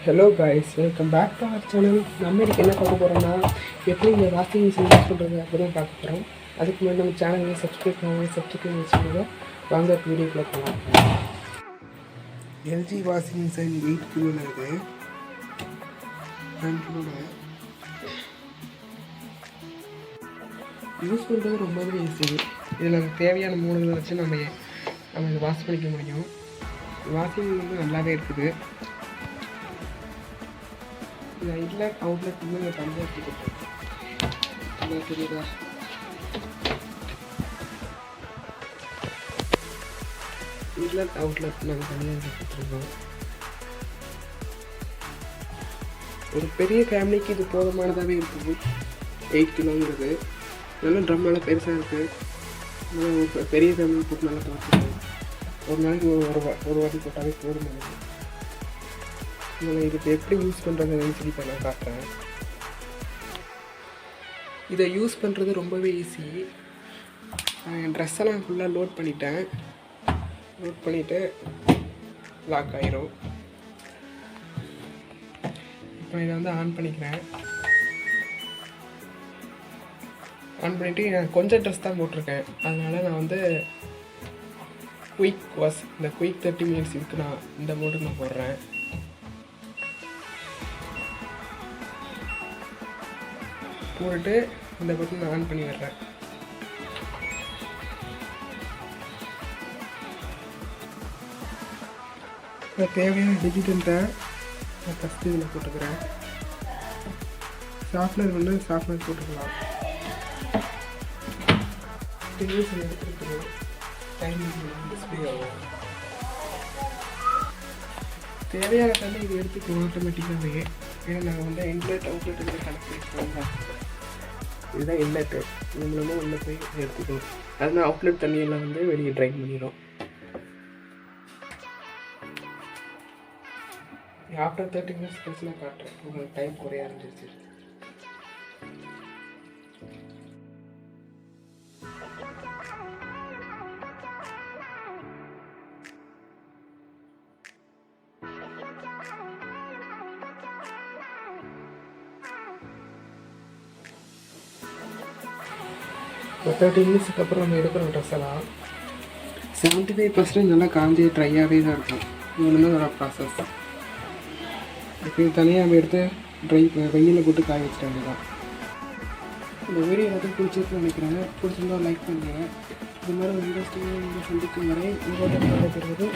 Hello guys, welcome back to our channel. நம்ம இன்றைக்கி என்ன பார்க்க போகிறோம்னா, எப்படி இந்த வாஷிங் மிஷின் யூஸ் பண்ணுறது அப்படி தான் பார்க்க போகிறோம். அதுக்கு முன்னாடி நம்ம சேனலை சப்ஸ்கிரைப் வச்சுக்கோங்க. வாங்க வீடியோக்குள்ளே போகலாம். எல்ஜி வாஷிங் மிஷின் 8 கிலோவில் இருக்குது. 9 கிலோவில் யூஸ் பண்ணுறது ரொம்பவே ஈஸி. இதில் நமக்கு தேவையான மூணுகளை வச்சு நம்ம இதை வாஷ் பண்ணிக்க முடியும். வாஷிங் வந்து நல்லாவே இருக்குது. இன்லெட் அவுட்லெட் வந்து தனியாக கொடுத்துருக்கோம். தெரியுதா? இன்லெட் அவுட்லெட் நாங்கள் தனியாக கொடுத்துருக்கோம். ஒரு பெரிய ஃபேமிலிக்கு இது போதுமானதாகவே இருக்குது. 8 கிலோங்கிறது நல்ல ட்ரம் நல்லா பெருசாக இருக்குது. ஒரு பெரிய ஃபேமிலி போட்டு நல்லா துவைச்சிருக்கோம். ஒரு நாளைக்கு ஒரு வாட்டி போட்டாலே போதுமானது. இதுக்கு எப்படி யூஸ் பண்ணுறதுன்னு சொல்லி நான் காட்டுறேன். இதை யூஸ் பண்ணுறது ரொம்பவே ஈஸி. என் ட்ரெஸ்ஸெல்லாம் ஃபுல்லாக லோட் பண்ணிவிட்டு லாக் ஆயிரும். இப்போ இதை வந்து ஆன் பண்ணிக்கிறேன். ஆன் பண்ணிவிட்டு நான் கொஞ்சம் ட்ரெஸ் தான் போட்டிருக்கேன். அதனால் நான் வந்து குயிக் வாஷ், இந்த குயிக் 30 மினிட்ஸ் இதுக்கு நான் இந்த மோடுக்கு நான் போடுறேன். போட்டு இந்த பட்டன் நான் ஆன் பண்ணி வர்றேன். தேவையான டிஜிட்டல்கிட்ட நான் ஃபஸ்ட்டு இதில் போட்டுக்கிறேன். சாஃப்ட்வேர் வந்து சாஃப்ட்வேர் போட்டுக்கலாம். எடுத்துருக்கணும். டைமிங் டிஸ்பிளே ஆகும். தேவையான தண்ணி இது எடுத்துக்கணும் ஆட்டோமேட்டிக்காகவே. ஏன்னா நாங்கள் வந்து இன்லெட் அவுட்லெட் இதில் கனெக்ட் பண்ணுறோம். இதுதான் இன்லெட்டு. இது மூலமாக உள்ளே போய் எடுத்துக்கணும். அதனால் அவுட்லெட் தண்ணியெல்லாம் வந்து வெளியே ட்ரைன் பண்ணிடும். ஆஃப்டர் 30 மினிட்ஸ் கழிச்சு நான் காட்டுறேன். உங்களுக்கு டைம் குறைய ஆரம்பிச்சிருச்சு. ஒரு 30 மினிட்ஸுக்கு அப்புறம் நம்ம எடுக்கிற ட்ரெஸ் எல்லாம் 75% நல்லா காஞ்சி ட்ரையாகவே தான் இருக்கும். இது வந்து ஒரு ப்ராசஸ். இப்போ தனியாக நம்ம எடுத்து வெயிலில் போட்டு காய வச்சுட்டாங்க தான். இந்த வீடியோ எல்லாத்தையும் பிடிச்சிருக்குன்னு நினைக்கிறேன். பிடிச்சிருந்தா லைக் பண்ணுறேன். இது மாதிரி ஒரு இன்ட்ரெஸ்டிங்காக சந்திக்கும் வரை உங்களோட பெறுவது